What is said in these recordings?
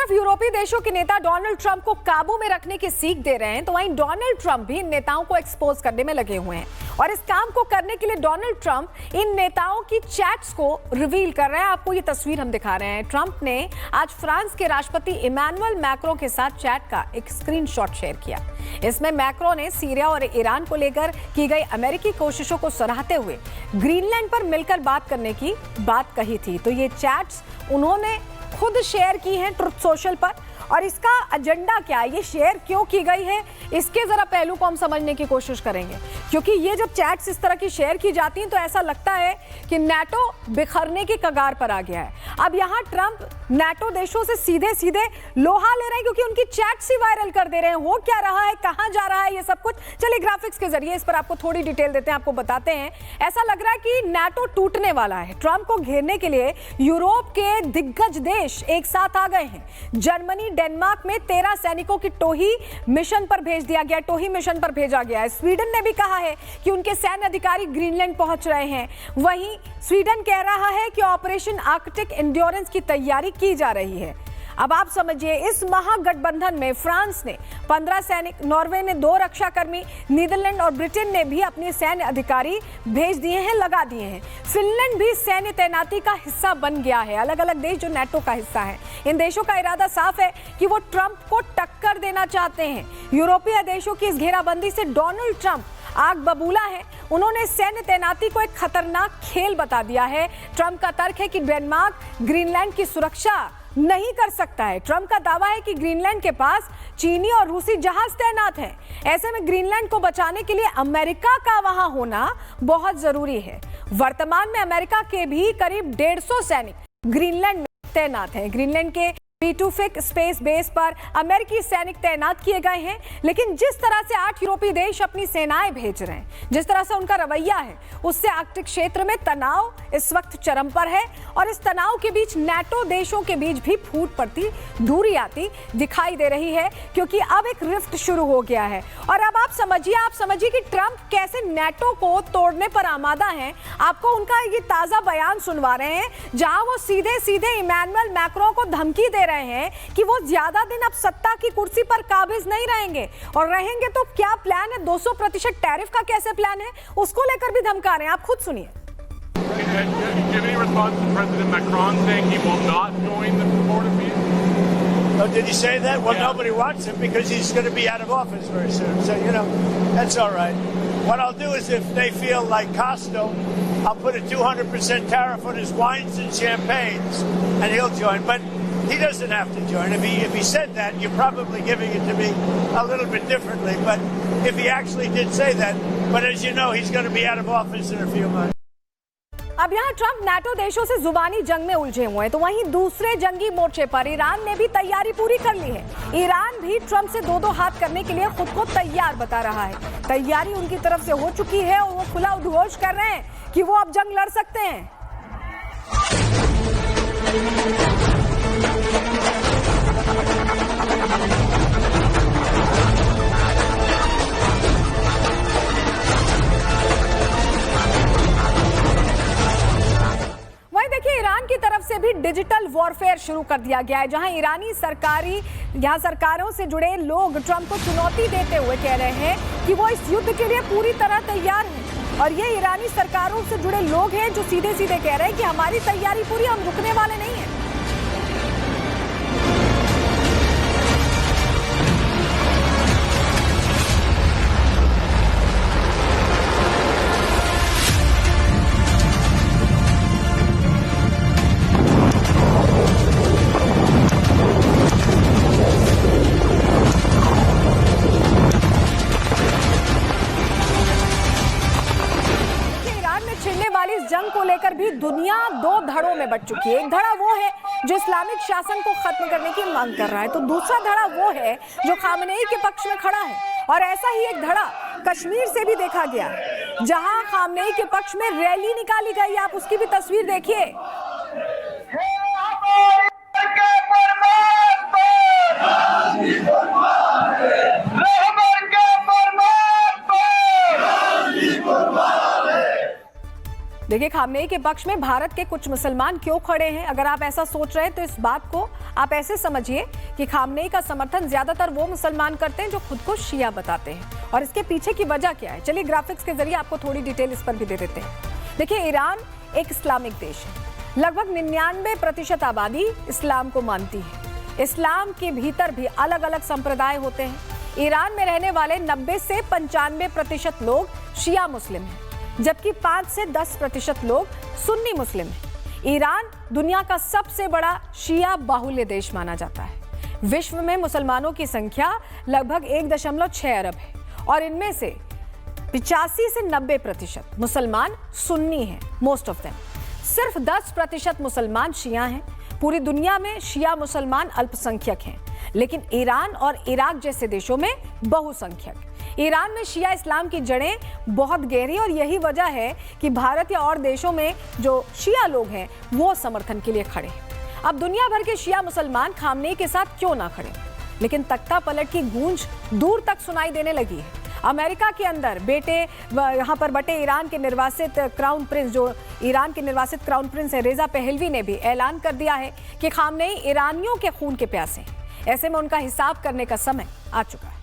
तरफ यूरोपीय देशों के नेता डोनाल्ड ट्रंप को काबू में रखने की सीख दे रहे हैं, तो वहीं डोनाल्ड ट्रंप भी इन नेताओं को एक्सपोज करने में लगे हुए हैं। और इस काम को करने के लिए डोनाल्ड ट्रंप इन नेताओं की चैट्स को रिवील कर रहे हैं। आपको ये तस्वीर हम दिखा रहे हैं। ट्रंप ने आज फ्रांस के राष्ट्रपति इमैनुअल मैक्रों के साथ चैट का एक स्क्रीनशॉट शेयर किया। इसमें मैक्रो ने सीरिया और ईरान को लेकर की गई अमेरिकी कोशिशों को सराहते हुए ग्रीनलैंड पर मिलकर बात करने की बात कही थी। तो ये चैट्स उन्होंने खुद शेयर की हैं ट्रुथ सोशल पर। और इसका एजेंडा क्या है, ये शेयर क्यों की गई है, इसके जरा पहलू को हम समझने की कोशिश करेंगे। क्योंकि ये जब चैट्स इस तरह की शेयर की जाती हैं तो ऐसा लगता है कि नाटो बिखरने की कगार पर आ गया है। अब यहाँ ट्रंप नाटो देशों से सीधे सीधे लोहा ले रहे हैं, क्योंकि उनकी चैट्स ही वायरल कर दे रहे हैं। हो क्या रहा है, कहाँ जा रहा है, ये सब कुछ चलिए ग्राफिक्स के जरिए इस पर आपको थोड़ी डिटेल देते हैं, आपको बताते हैं। ऐसा लग रहा है कि नाटो टूटने वाला है। ट्रंप को घेरने के लिए यूरोप के दिग्गज देश एक साथ आ गए हैं। जर्मनी डेनमार्क में 13 सैनिकों की टोही मिशन पर भेज दिया गया, टोही मिशन पर भेजा गया है। स्वीडन ने भी कहा है कि उनके सैन्य अधिकारी ग्रीनलैंड पहुंच रहे हैं। वहीं स्वीडन कह रहा है कि ऑपरेशन आर्कटिक एंड्योरेंस की तैयारी की जा रही है। अब आप समझिए, इस महागठबंधन में फ्रांस ने 15 सैनिक, नॉर्वे ने 2 रक्षाकर्मी, नीदरलैंड और ब्रिटेन ने भी अपने सैन्य अधिकारी भेज दिए हैं, लगा दिए हैं। फिनलैंड भी सैन्य तैनाती का हिस्सा बन गया है। अलग अलग देश जो नाटो का हिस्सा है, इन देशों का इरादा साफ है कि वो ट्रंप को टक्कर देना चाहते हैं। यूरोपीय देशों की इस घेराबंदी से डोनाल्ड ट्रंप आग बबूला है। उन्होंने सैन्य तैनाती को एक खतरनाक खेल बता दिया है। ट्रंप का तर्क है कि डेनमार्क ग्रीनलैंड की सुरक्षा नहीं कर सकता है। ट्रंप का दावा है कि ग्रीनलैंड के पास चीनी और रूसी जहाज तैनात हैं। ऐसे में ग्रीनलैंड को बचाने के लिए अमेरिका का वहां होना बहुत जरूरी है। वर्तमान में अमेरिका के भी करीब 150 सैनिक ग्रीनलैंड में तैनात हैं। ग्रीनलैंड के पीटूफिक स्पेस बेस पर अमेरिकी सैनिक तैनात किए गए हैं। लेकिन जिस तरह से 8 यूरोपीय देश अपनी सेनाएं भेज रहे हैं, जिस तरह से उनका रवैया है, उससे आर्कटिक क्षेत्र में तनाव इस वक्त चरम पर है। और इस तनाव के बीच नाटो देशों के बीच भी फूट पड़ती, दूरी आती दिखाई दे रही है, क्योंकि अब एक रिफ्ट शुरू हो गया है। और अब आप समझिए कि ट्रंप कैसे नाटो को तोड़ने पर आमादा हैं। आपको उनका ये ताजा बयान सुनवा रहे हैं, जहां वो सीधे सीधे इमैनुअल मैक्रों को धमकी दे रहे हैं कि वो ज्यादा दिन अब सत्ता की कुर्सी पर काबिज नहीं रहेंगे, और रहेंगे तो क्या प्लान है, 200% टैरिफ का कैसे प्लान है, उसको लेकर भी धमका रहे हैं। आप खुद सुनिए। Did he say that? Well, yeah. Nobody wants him because he's going to be out of office very soon. So, that's all right. What I'll do is, if they feel like Costo, I'll put a 200% tariff on his wines and champagnes, and he'll join. But he doesn't have to join. If he said that, you're probably giving it to me a little bit differently. But if he actually did say that, but as you know, he's going to be out of office in a few months. अब यहाँ Trump NATO देशों से जुबानी जंग में उलझे हुए हैं, तो वहीं दूसरे जंगी मोर्चे पर ईरान ने भी तैयारी पूरी कर ली है। ईरान भी ट्रंप से दो हाथ करने के लिए खुद को तैयार बता रहा है। तैयारी उनकी तरफ से हो चुकी है और वो खुला उद्घोष कर रहे हैं कि वो अब जंग लड़ सकते हैं। ईरान की तरफ से भी डिजिटल वॉरफेयर शुरू कर दिया गया है, जहां ईरानी सरकारों से जुड़े लोग ट्रंप को चुनौती देते हुए कह रहे हैं कि वो इस युद्ध के लिए पूरी तरह तैयार हैं। और ये ईरानी सरकारों से जुड़े लोग हैं जो सीधे सीधे कह रहे हैं कि हमारी तैयारी पूरी, हम रुकने वाले नहीं हैं। जंग को लेकर भी दुनिया 2 धड़ों में बंट चुकी है। एक धड़ा वो है जो इस्लामिक शासन को खत्म करने की मांग कर रहा है, तो दूसरा धड़ा वो है जो खामनेई के पक्ष में खड़ा है। और ऐसा ही एक धड़ा कश्मीर से भी देखा गया, जहां खामनेई के पक्ष में रैली निकाली गई। आप उसकी भी तस्वीर देखिए। देखिए, खामनेई के पक्ष में भारत के कुछ मुसलमान क्यों खड़े हैं। अगर आप ऐसा सोच रहे हैं तो इस बात को आप ऐसे समझिए कि खामनेई का समर्थन ज्यादातर वो मुसलमान करते हैं जो खुद को शिया बताते हैं। और इसके पीछे की वजह क्या है, चलिए ग्राफिक्स के जरिए आपको थोड़ी डिटेल इस पर भी दे देते हैं। देखिए, ईरान एक इस्लामिक देश है। लगभग 99% आबादी इस्लाम को मानती है। इस्लाम के भीतर भी अलग अलग संप्रदाय होते हैं। ईरान में रहने वाले 90 से 95% लोग शिया मुस्लिम हैं, जबकि 5 से 10% लोग सुन्नी मुस्लिम हैं। ईरान दुनिया का सबसे बड़ा शिया बाहुल्य देश माना जाता है। विश्व में मुसलमानों की संख्या लगभग 1.6 अरब है और इनमें से 85 से 90% मुसलमान सुन्नी हैं, मोस्ट ऑफ देम। सिर्फ 10% मुसलमान शिया हैं। पूरी दुनिया में शिया मुसलमान अल्पसंख्यक हैं, लेकिन ईरान और इराक जैसे देशों में बहुसंख्यक। ईरान में शिया इस्लाम की जड़ें बहुत गहरी और यही वजह है कि भारत या और देशों में जो शिया लोग हैं वो समर्थन के लिए खड़े हैं। अब दुनिया भर के शिया मुसलमान खामनेई के साथ क्यों ना खड़े, लेकिन तख्ता पलट की गूंज दूर तक सुनाई देने लगी है। अमेरिका के अंदर यहाँ पर बटे ईरान के निर्वासित क्राउन प्रिंस, जो ईरान के निर्वासित क्राउन प्रिंस है रेजा पहलवी, ने भी ऐलान कर दिया है कि खामनेई ईरानियों के खून के प्यासे हैं। ऐसे में उनका हिसाब करने का समय आ चुका है।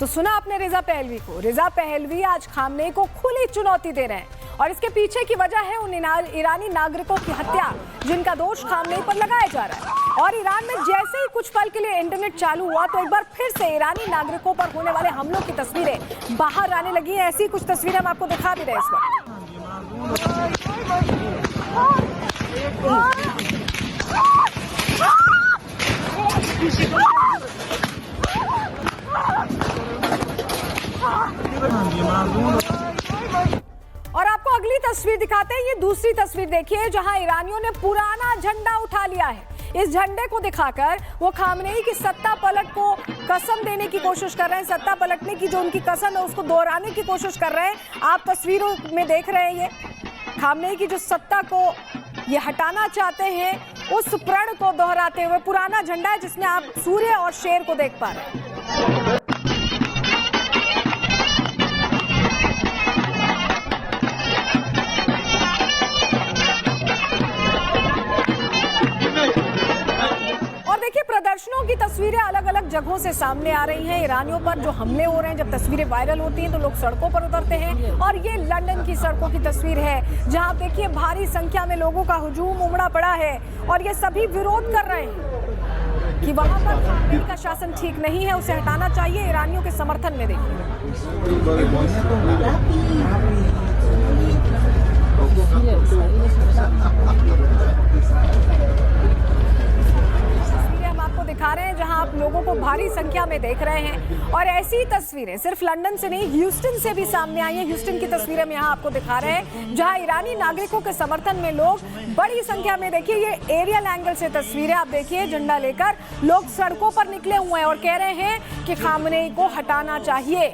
तो सुना आपने रेजा पहलवी को। रेजा पहलवी आज खामनेई को खुली चुनौती दे रहे हैं और इसके पीछे की वजह है उन ईरानी नागरिकों की हत्या जिनका दोष खामनेई पर लगाया जा रहा है। और ईरान में जैसे ही कुछ पल के लिए इंटरनेट चालू हुआ तो एक बार फिर से ईरानी नागरिकों पर होने वाले हमलों की तस्वीरें बाहर आने लगी हैं। ऐसी कुछ तस्वीरें हम आपको दिखा भी रहे हैं इस वक्त। और आपको अगली तस्वीर दिखाते हैं। ये दूसरी तस्वीर देखिए जहां ईरानियों ने पुराना झंडा उठा लिया है। इस झंडे को दिखाकर वो खामनेई की सत्ता पलट को कसम देने की कोशिश कर रहे हैं। सत्ता पलटने की जो उनकी कसम है उसको दोहराने की कोशिश कर रहे हैं। आप तस्वीरों में देख रहे हैं ये खामनेई की जो सत्ता को ये हटाना चाहते हैं, उस प्रण को दोहराते हुए पुराना झंडा है जिसमें आप सूर्य और शेर को देख पा रहे हैं। देखिए, प्रदर्शनों की तस्वीरें अलग अलग जगहों से सामने आ रही हैं। ईरानियों पर जो हमले हो रहे हैं, जब तस्वीरें वायरल होती हैं तो लोग सड़कों पर उतरते हैं। और ये लंदन की सड़कों की तस्वीर है जहां देखिए भारी संख्या में लोगों का हुजूम उमड़ा पड़ा है और ये सभी विरोध कर रहे हैं कि वहां पर खामनेई का शासन ठीक नहीं है, उसे हटाना चाहिए। ईरानियों के समर्थन में देखिए दिखा रहे हैं जहां आप लोगों को भारी संख्या में देख रहे हैं। और ऐसी तस्वीरें सिर्फ लंदन से नहीं, ह्यूस्टन से भी सामने आई हैं। ह्यूस्टन की तस्वीरें हम यहां आपको दिखा रहे हैं जहां ईरानी नागरिकों के समर्थन में लोग बड़ी संख्या में, देखिए ये एरियल एंगल से तस्वीरें आप देखिए, झंडा लेकर लोग सड़कों पर निकले हुए हैं और कह रहे हैं कि खामनेई को हटाना चाहिए।